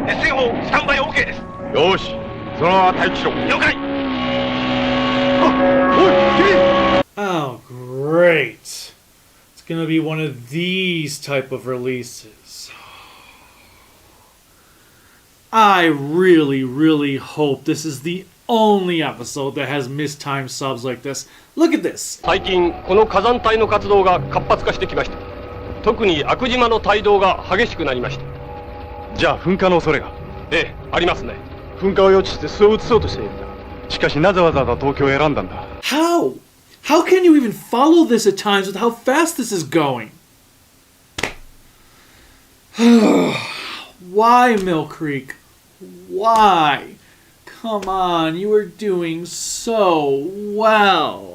熱線砲スタンバイ OK です。よし、そのまま待機しろ。了解。Oh, great. It's gonna be one of these type of releases. I really, really hope this is the only episode that has mistimed subs like this. Look at this. 最近この火山帯の活動が活発化してきました。特に悪島の帯同が激しくなりました。じゃあ噴火の恐れが。ええ、ありますね。噴火を予知して巣を移そうとしているんだ。しかしなぜわざわざ東京を選んだんだ。 How? How can you even follow this at times with how fast this is going? Why, Mill Creek? Why? Come on, you were doing so well.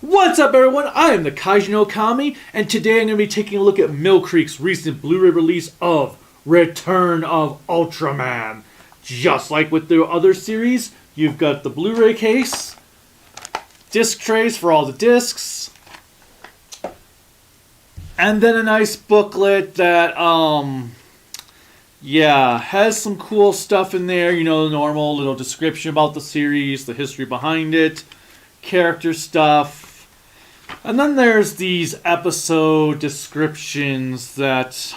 What's up, everyone? I am the Kaiju no Kami, and today I'm going to be taking a look at Mill Creek's recent Blu-ray release of Return of Ultraman. Just like with the other series, you've got the Blu-ray case, disc trays for all the discs, and then a nice booklet that, has some cool stuff in there. You know, the normal little description about the series, the history behind it, character stuff. And then there's these episode descriptions that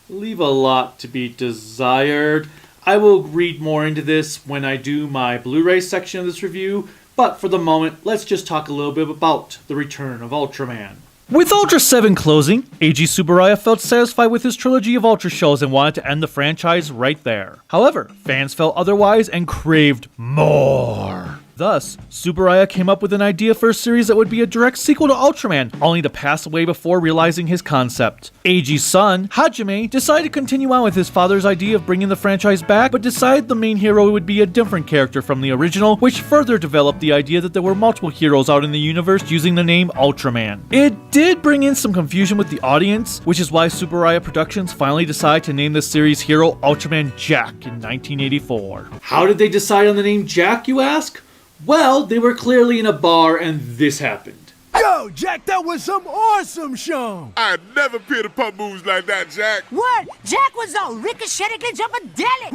leave a lot to be desired. I will read more into this when I do my Blu-ray section of this review, but for the moment, let's just talk a little bit about the Return of Ultraman. With Ultra 7 closing, Eiji Tsuburaya felt satisfied with his trilogy of Ultra shows and wanted to end the franchise right there. However, fans felt otherwise and craved more. Thus, Tsuburaya came up with an idea for a series that would be a direct sequel to Ultraman, only to pass away before realizing his concept. Eiji's son, Hajime, decided to continue on with his father's idea of bringing the franchise back, but decided the main hero would be a different character from the original, which further developed the idea that there were multiple heroes out in the universe using the name Ultraman. It did bring in some confusion with the audience, which is why Tsuburaya Productions finally decided to name the series hero Ultraman Jack in 1984. How did they decide on the name Jack, you ask? Well, they were clearly in a bar and this happened. Yo, Jack, that was some awesome show! I never appeared to pump moves like that, Jack. What? Jack was all ricocheting jumpadelic!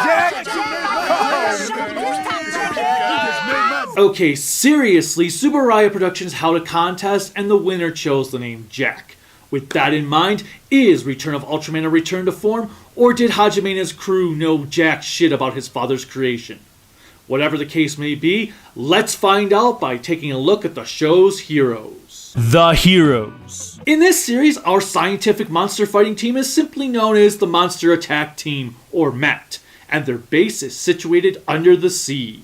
Jack! Okay, seriously, Tsuburaya Productions held a contest and the winner chose the name Jack. With that in mind, is Return of Ultraman a return to form, or did Hajime and his crew know jack shit about his father's creation? Whatever the case may be, let's find out by taking a look at the show's heroes. The heroes. In this series, our scientific monster fighting team is simply known as the Monster Attack Team, or MAT, and their base is situated under the sea.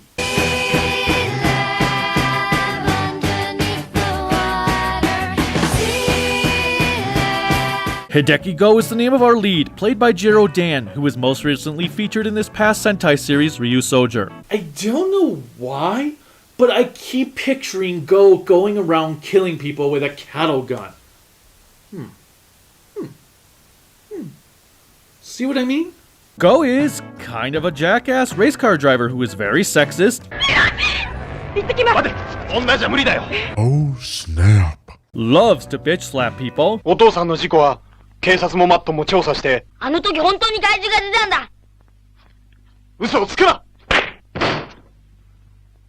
Hideki Go is the name of our lead, played by Jiro Dan, who was most recently featured in this past Sentai series, Ryu Soldier. I don't know why, but I keep picturing Go going around killing people with a cattle gun. See what I mean? Go is kind of a jackass race car driver who is very sexist. Oh, snap. Loves to bitch slap people. お父さんの事故は警察もマットも調査して。あの時本当に怪獣が出たんだ。嘘をつくな。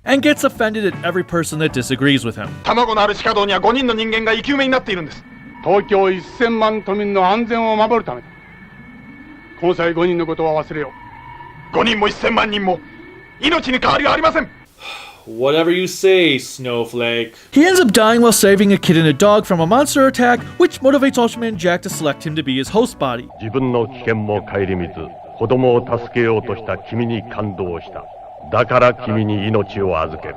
And gets offended at every person that disagrees with him. 卵のある地下道には5人の人間が生き埋めになっているんです。東京1000万都民の安全を守るためだ。この際5人のことは忘れよう。5人も1000万人も命に変わりはありません。Whatever you say, Snowflake. He ends up dying while saving a kid and a dog from a monster attack, which motivates Ultraman Jack to select him to be his host body. 自分の危険も顧みず、子供を助けようとした君に感動した。だから君に命を預ける。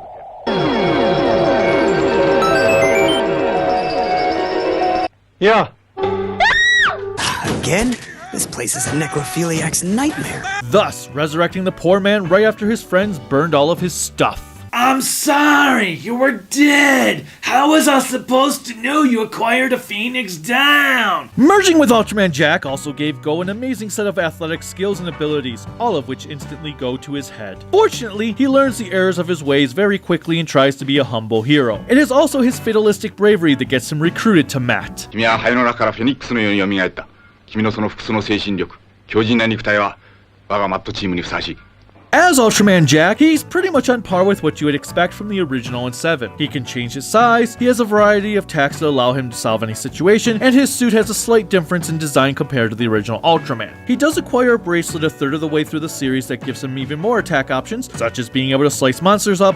いや。again? This place is a necrophiliac's nightmare. Thus, resurrecting the poor man right after his friends burned all of his stuff. I'm sorry, you were dead. How was I supposed to know you acquired a phoenix down? Merging with Ultraman Jack also gave Go an amazing set of athletic skills and abilities, all of which instantly go to his head. Fortunately, he learns the errors of his ways very quickly and tries to be a humble hero. It is also his fatalistic bravery that gets him recruited to Matt. 君は灰の中からフェニックスのように蘇った。君のその不屈の精神力、強靭な肉体は我がマットチームにふさわしい。 As Ultraman Jack, he's pretty much on par with what you would expect from the original in 7. He can change his size, he has a variety of attacks that allow him to solve any situation, and his suit has a slight difference in design compared to the original Ultraman. He does acquire a bracelet a third of the way through the series that gives him even more attack options, such as being able to slice monsters up,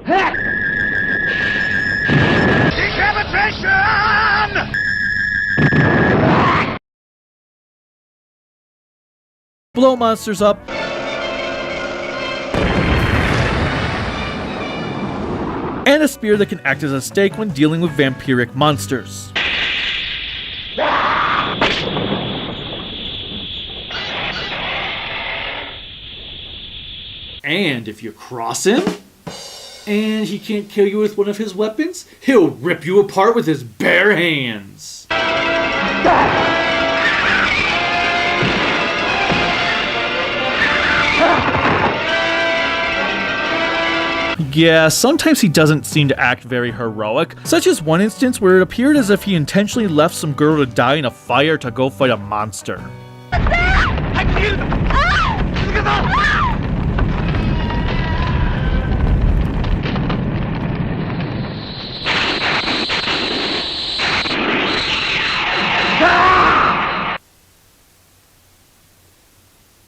Decapitation! blow monsters up, and a spear that can act as a stake when dealing with vampiric monsters. And if you cross him, and he can't kill you with one of his weapons, he'll rip you apart with his bare hands. Yeah, sometimes he doesn't seem to act very heroic, such as one instance where it appeared as if he intentionally left some girl to die in a fire to go fight a monster.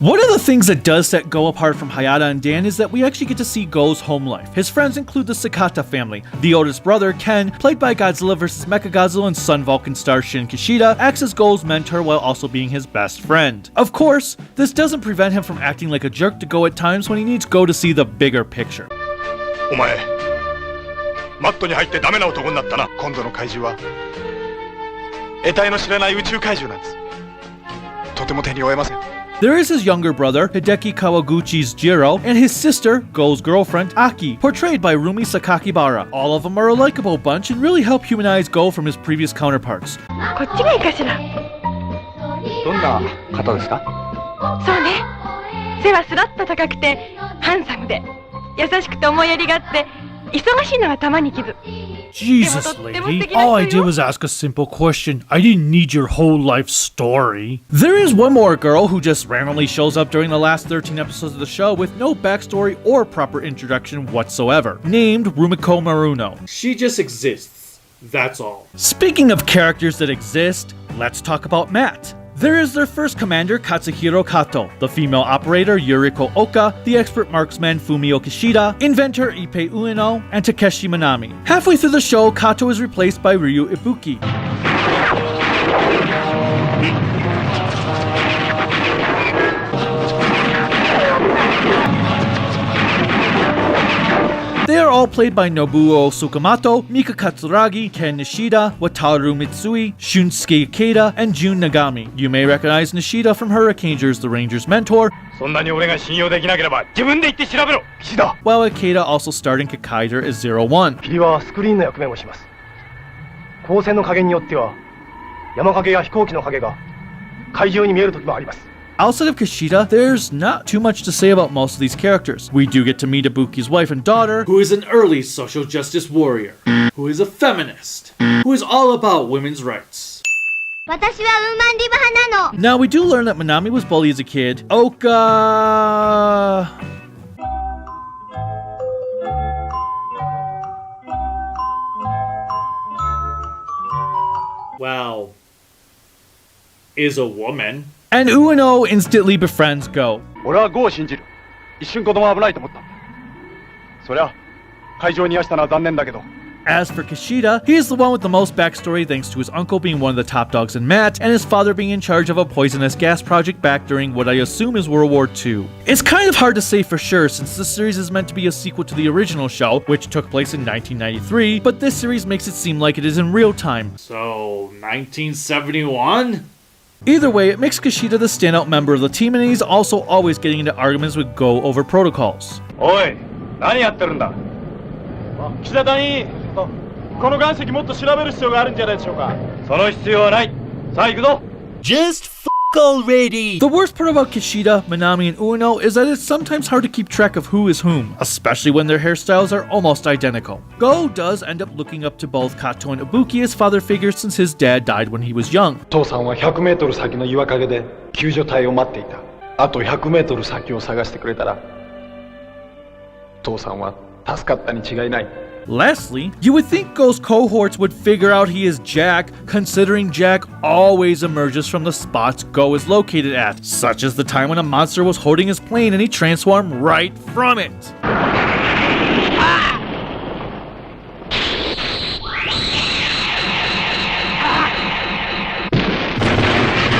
One of the things that does set Go apart from Hayata and Dan is that we actually get to see Go's home life. His friends include the Sakata family. The oldest brother, Ken, played by Godzilla vs. Mechagodzilla and Sun Vulcan star Shin Kishida, acts as Go's mentor while also being his best friend. Of course, this doesn't prevent him from acting like a jerk to Go at times when he needs Go to see the bigger picture. お前、マットに入ってダメな男になったな。今度の怪獣は得体の知れない宇宙怪獣なんです。とても手に負えません。 There is his younger brother, Hideki Kawaguchi's Jiro, and his sister, Go's girlfriend, Aki, portrayed by Rumi Sakakibara. All of them are a likable bunch and really help humanize Go from his previous counterparts. こっちがいいかしら。どんな方ですか？そうね。背はスラッと高くて、ハンサムで、優しくて思いやりがあって、忙しいのはたまに傷。 Jesus, lady, all I did was ask a simple question. I didn't need your whole life story. There is one more girl who just randomly shows up during the last 13 episodes of the show with no backstory or proper introduction whatsoever, named Rumiko Maruno. She just exists. That's all. Speaking of characters that exist, let's talk about Matt. There is their first commander, Katsuhiro Kato, the female operator, Yuriko Oka, the expert marksman, Fumio Kishida, inventor, Ippei Ueno, and Takeshi Minami. Halfway through the show, Kato is replaced by Ryu Ibuki. They are all played by Nobuo Tsukamoto, Mika Katsuragi, Ken Nishida, Wataru Mitsui, Shunsuke Ikeda, and Jun Nagami. You may recognize Nishida from Hurricanegers, the Ranger's mentor, そんなに俺が信用できなければ自分で行って調べろ。岸田。 while Ikeda also starred in Kakaider as 01. 霧はスクリーンの役目をします。光線の加減によっては山影や飛行機の影が怪獣に見える時もあります。 Outside of Kishida, there's not too much to say about most of these characters. We do get to meet Ibuki's wife and daughter, who is an early social justice warrior, who is a feminist, who is all about women's rights. 私はウーマンリブ派なの。 Now, we do learn that Minami was bullied as a kid. Oka... well, is a woman. And Ueno instantly befriends Go. 俺はゴを信じる。一瞬子供は危ないと思った。そりゃ、会場にいやしたのは残念だけど。 As for Kishida, he is the one with the most backstory thanks to his uncle being one of the top dogs in Matt, and his father being in charge of a poisonous gas project back during what I assume is World War II. It's kind of hard to say for sure since this series is meant to be a sequel to the original show, which took place in 1993, but this series makes it seem like it is in real time. So, 1971? Either way, it makes Kishida the standout member of the team, and he's also always getting into arguments with Go over protocols. おい、何やってるんだ。岸田隊員、この岩石もっと調べる必要があるんじゃないでしょうか。その必要はない。さあ行くぞ。Just already! The worst part about Kishida, Minami, and Ueno is that it's sometimes hard to keep track of who is whom, especially when their hairstyles are almost identical. Go does end up looking up to both Kato and Ibuki as father figures since his dad died when he was young. 父さんは100メートル先の岩陰で救助隊を待っていた。あと100メートル先を探してくれたら、父さんは助かったに違いない。Lastly, you would think Go's cohorts would figure out he is Jack, considering Jack always emerges from the spots Go is located at, such as the time when a monster was holding his plane and he transformed right from it.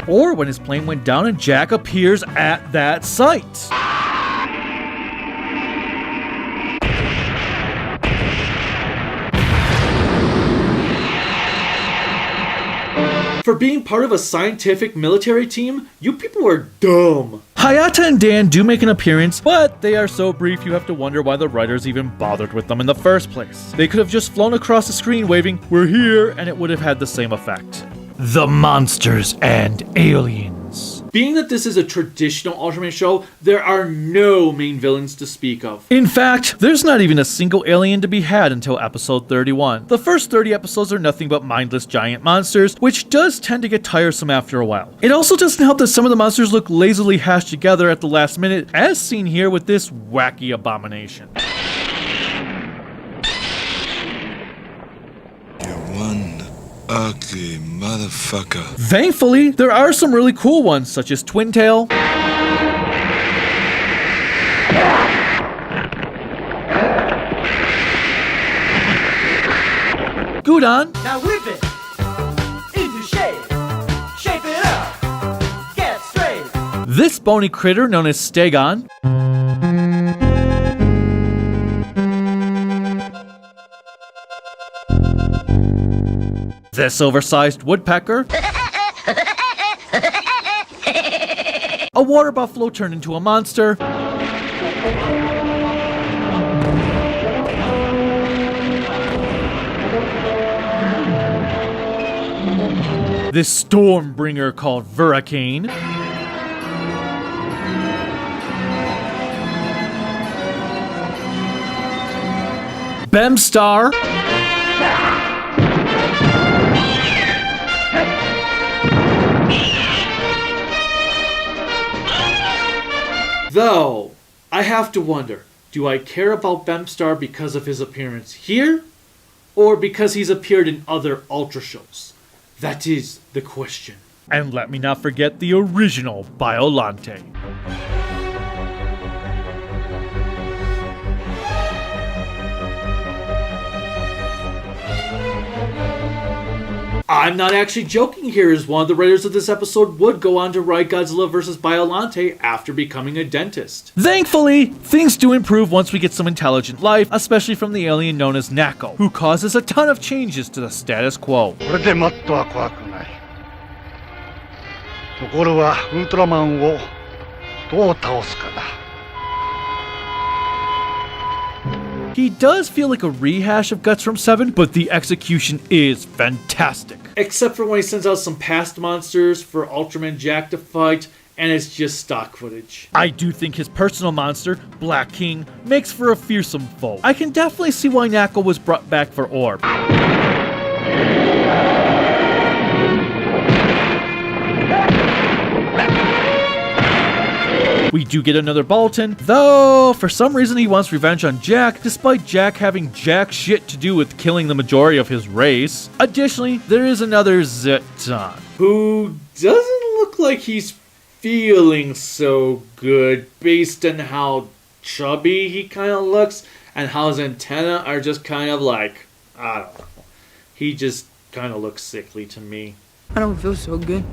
Or when his plane went down and Jack appears at that site. For being part of a scientific military team, you people are dumb. Hayata and Dan do make an appearance, but they are so brief you have to wonder why the writers even bothered with them in the first place. They could have just flown across the screen waving, "We're here," and it would have had the same effect. The monsters and aliens. Being that this is a traditional Ultraman show, there are no main villains to speak of. In fact, there's not even a single alien to be had until episode 31. The first 30 episodes are nothing but mindless giant monsters, which does tend to get tiresome after a while. It also doesn't help that some of the monsters look lazily hashed together at the last minute, as seen here with this wacky abomination. One ugly motherfucker. Thankfully, there are some really cool ones, such as Twin Tail, Gudon, Now whip it into shape. Shape it up. Get straight. this bony critter known as Stegon, this oversized woodpecker, a water buffalo turned into a monster, this stormbringer called Hurricane, Bemstar, though, I have to wonder, do I care about Bemstar because of his appearance here, or because he's appeared in other Ultra shows? That is the question. And let me not forget the original Biolante. I'm not actually joking here, as one of the writers of this episode would go on to write Godzilla vs. Biolante after becoming a dentist. Thankfully, things do improve once we get some intelligent life, especially from the alien known as Nako, who causes a ton of changes to the status quo. これでマットは怖くない。ところはウルトラマンをどう倒すかだ。He does feel like a rehash of Guts from 7, but the execution is fantastic. Except for when he sends out some past monsters for Ultraman Jack to fight, and it's just stock footage. I do think his personal monster, Black King, makes for a fearsome foe. I can definitely see why Nako was brought back for Orb. We do get another Bolton, though for some reason he wants revenge on Jack, despite Jack having jack shit to do with killing the majority of his race. Additionally, there is another Zeton, who doesn't look like he's feeling so good based on how chubby he kind of looks and how his antennae are just kind of like, I don't know. He just kind of looks sickly to me. I don't feel so good.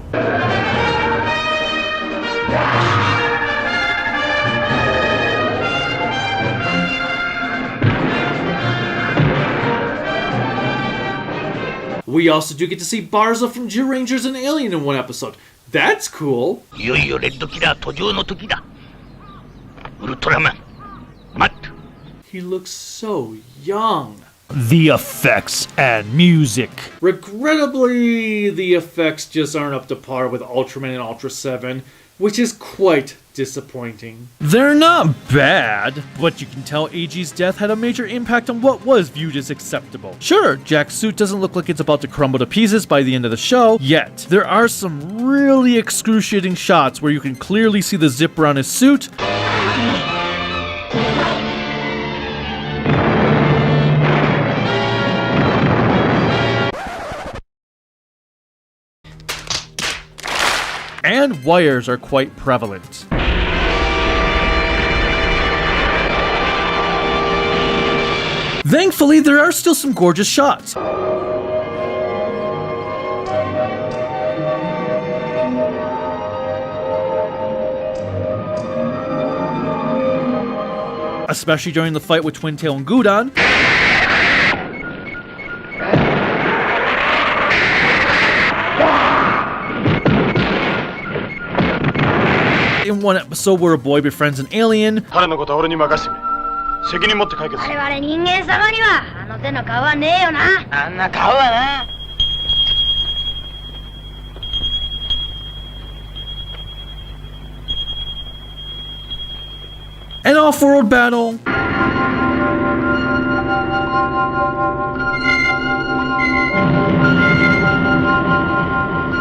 We also do get to see Barza from Jew Rangers and Alien in one episode. That's cool. いよいよレッドキラー登場の時だ。ウルトラマン、待って。 He looks so young. The effects and music. Regrettably, the effects just aren't up to par with Ultraman and Ultra 7, which is quite disappointing. They're not bad, but you can tell Eiji's death had a major impact on what was viewed as acceptable. Sure, Jack's suit doesn't look like it's about to crumble to pieces by the end of the show, yet there are some really excruciating shots where you can clearly see the zipper on his suit, and wires are quite prevalent. Thankfully, there are still some gorgeous shots. Especially during the fight with Twin Tail and Gudon. In one episode where a boy befriends an alien. 彼のことは俺に任せてくれ。責任持って解決する。我々人間様にはあの手の顔はねえよな。あんな顔はな。An off-world battle.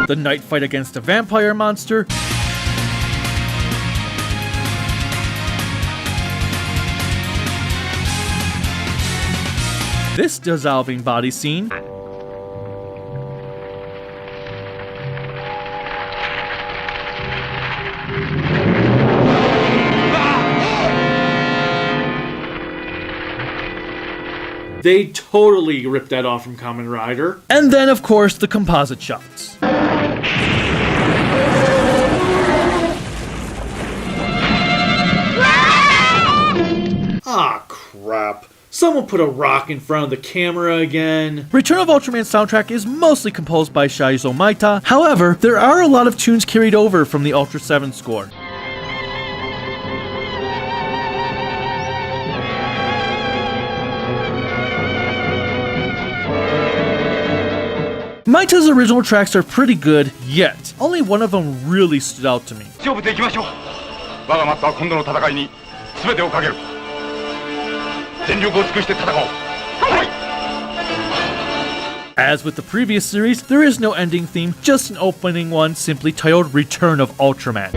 The night fight against a vampire monster. This dissolving body scene. They totally ripped that off from Kamen Rider. And then, of course, the composite shots. Ah, crap. Someone put a rock in front of the camera again. Return of Ultraman soundtrack is mostly composed by Shozo Uehara. However, there are a lot of tunes carried over from the Ultra 7 score. Maita's original tracks are pretty good, yet only one of them really stood out to me. 勝負でいきましょう。我がマットは今度の戦いに全てをかける。全力を尽くして戦おう。はい。 As with the previous series, there is no ending theme, just an opening one simply titled Return of Ultraman.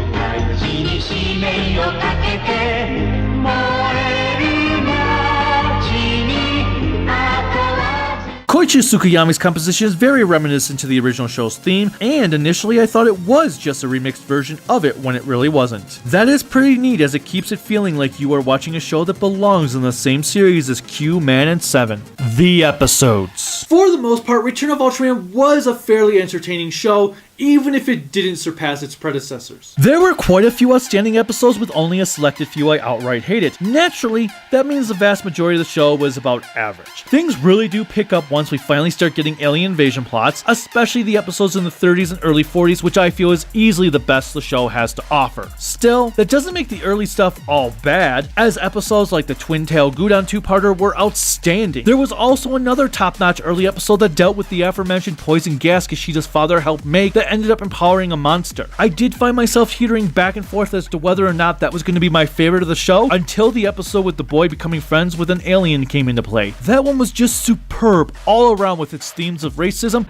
Koichi Tsukuyami's composition is very reminiscent to the original show's theme, and initially I thought it was just a remixed version of it when it really wasn't. That is pretty neat as it keeps it feeling like you are watching a show that belongs in the same series as Q, Man, and 7. The episodes. For the most part, Return of Ultraman was a fairly entertaining show, even if it didn't surpass its predecessors. There were quite a few outstanding episodes with only a selected few I outright hated. Naturally, that means the vast majority of the show was about average. Things really do pick up once we finally start getting alien invasion plots, especially the episodes in the 30s and early 40s, which I feel is easily the best the show has to offer. Still, that doesn't make the early stuff all bad, as episodes like the Twin Tail Gudon two-parter were outstanding. There was also another top-notch early episode that dealt with the aforementioned poison gas Kishida's father helped make that ended up empowering a monster. I did find myself teetering back and forth as to whether or not that was going to be my favorite of the show until the episode with the boy becoming friends with an alien came into play. That one was just superb all around with its themes of racism.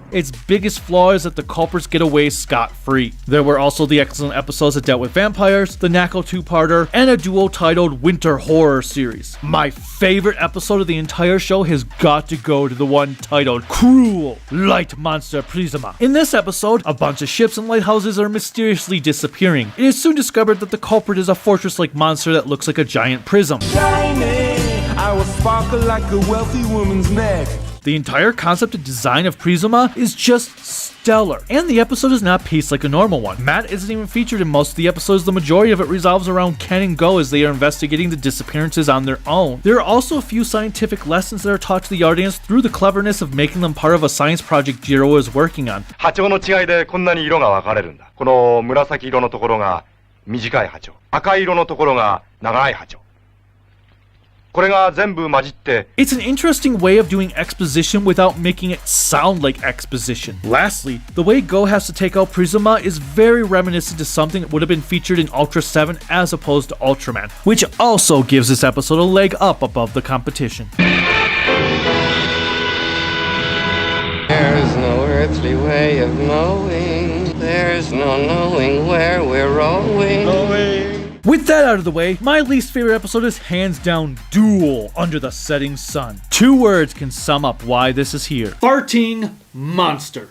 Its biggest flaw is that the culprits get away scot-free. There were also the excellent episodes that dealt with vampires, the Nako two-parter, and a duo titled Winter Horror series. My favorite episode of the entire show has got to go to the one titled Cruel Light Monster Prisma. In this episode, a bunch of ships and lighthouses are mysteriously disappearing. It is soon discovered that the culprit is a fortress-like monster that looks like a giant prism. I will sparkle like a wealthy woman's neck. The entire concept and design of Prisma is just stellar, and the episode is not paced like a normal one. Matt isn't even featured in most of the episodes. The majority of it revolves around Ken and Go as they are investigating the disappearances on their own. There are also a few scientific lessons that are taught to the audience through the cleverness of making them part of a science project Jiro is working on. 波長の違いでこんなに色が分かれるんだ。この紫色のところが短い波長、赤色のところが長い波長。これが全部混じって。 It's an interesting way of doing exposition without making it sound like exposition. Lastly, the way Go has to take out Prisma is very reminiscent to something that would have been featured in Ultra 7 as opposed to Ultraman, which also gives this episode a leg up above the competition. There's no earthly way of knowing. There's no knowing where we're going. With that out of the way, my least favorite episode is hands down Duel Under the Setting Sun. 2 words can sum up why this is here. Farting monster.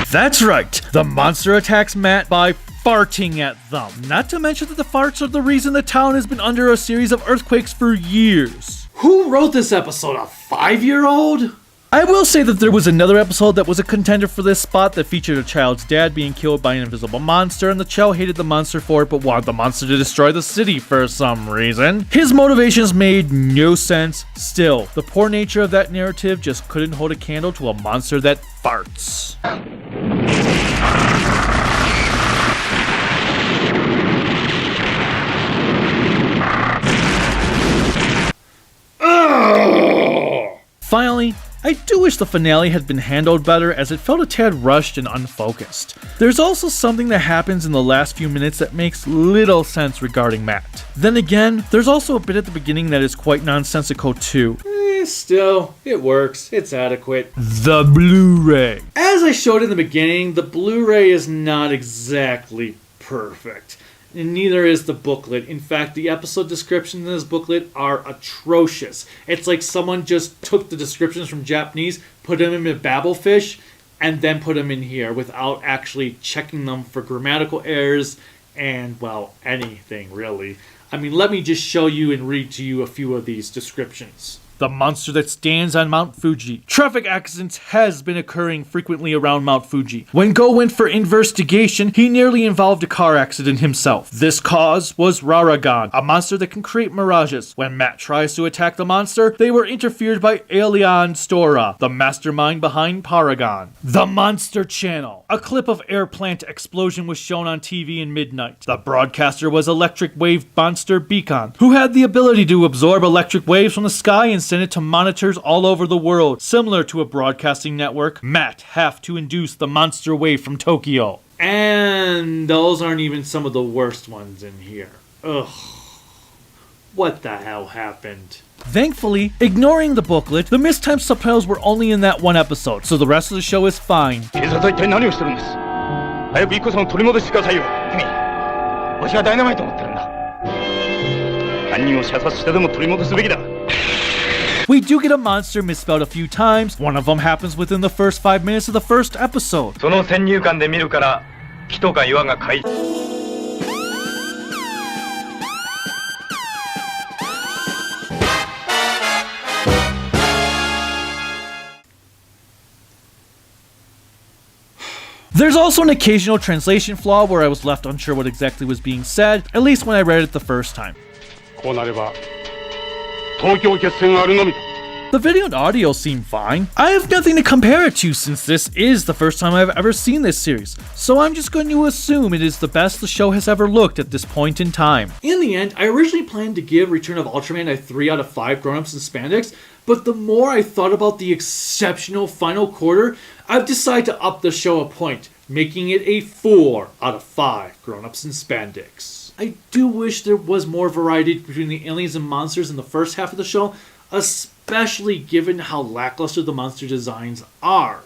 That's right, the monster attacks Matt by farting at them. Not to mention that the farts are the reason the town has been under a series of earthquakes for years. Who wrote this episode? A 5-year-old? I will say that there was another episode that was a contender for this spot that featured a child's dad being killed by an invisible monster, and the child hated the monster for it but wanted the monster to destroy the city for some reason. His motivations made no sense. Still, the poor nature of that narrative just couldn't hold a candle to a monster that farts. Finally, I do wish the finale had been handled better, as it felt a tad rushed and unfocused. There's also something that happens in the last few minutes that makes little sense regarding Matt. Then again, there's also a bit at the beginning that is quite nonsensical too. Still, it works. It's adequate. The Blu-Ray. As I showed in the beginning, the Blu-ray is not exactly perfect. And neither is the booklet. In fact, the episode descriptions in this booklet are atrocious. It's like someone just took the descriptions from Japanese, put them in a Babelfish, and then put them in here without actually checking them for grammatical errors and, well, anything really. I mean, let me just show you and read to you a few of these descriptions. The monster that stands on Mount Fuji. Traffic accidents has been occurring frequently around Mount Fuji. When Go went for investigation, he nearly involved a car accident himself. This cause was Raragon, a monster that can create mirages. When Matt tries to attack the monster, they were interfered by Alien Stora, the mastermind behind Paragon. The Monster Channel. A clip of air plant explosion was shown on TV in midnight. The broadcaster was Electric Wave Monster Beacon, who had the ability to absorb electric waves from the sky and send it to monitors all over the world. Similar to a broadcasting network, Matt have to induce the monster wave from Tokyo. And those aren't even some of the worst ones in here. Ugh. What the hell happened? Thankfully, ignoring the booklet, the mistimed subtitles were only in that one episode, so the rest of the show is fine. 警察は一体何をしてるんです。早く一個さんを取り戻してくださいよ。君、わしはダイナマイトを持ってるんだ。犯人を射殺してでも取り戻すべきだ。We do get a monster misspelled a few times. One of them happens within the first 5 minutes of the first episode. その先入観で見るから、木とか岩が怪獣。There's also an occasional translation flaw where I was left unsure what exactly was being said, at least when I read it the first time. こうなれば東京決戦があるのみだ。 The video and audio seem fine. I have nothing to compare it to since this is the first time I've ever seen this series, so I'm just going to assume it is the best the show has ever looked at this point in time. In the end, I originally planned to give Return of Ultraman a 3 out of 5 grown-ups in spandex, but the more I thought about the exceptional final quarter, I've decided to up the show a point, making it a 4 out of 5 grown-ups in spandex. I do wish there was more variety between the aliens and monsters in the first half of the show, especially given how lackluster the monster designs are.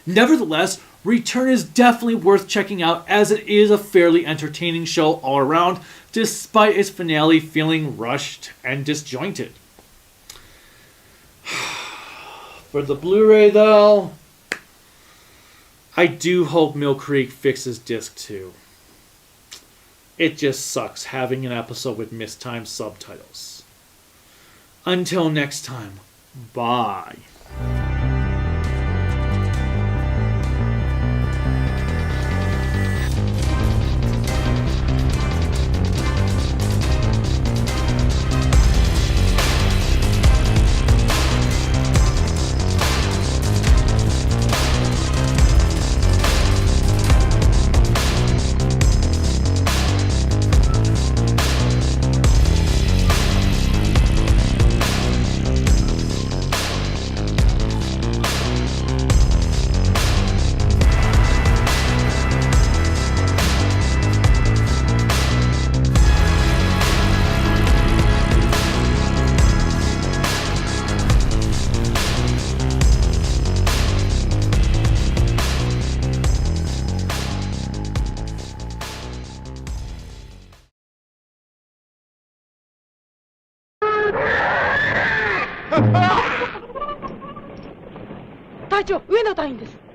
Nevertheless, Return is definitely worth checking out, as it is a fairly entertaining show all around, despite its finale feeling rushed and disjointed. For the Blu-ray though, I do hope Mill Creek fixes disc 2. it just sucks having an episode with mistimed subtitles. Until next time, bye.隊長、上野隊員です。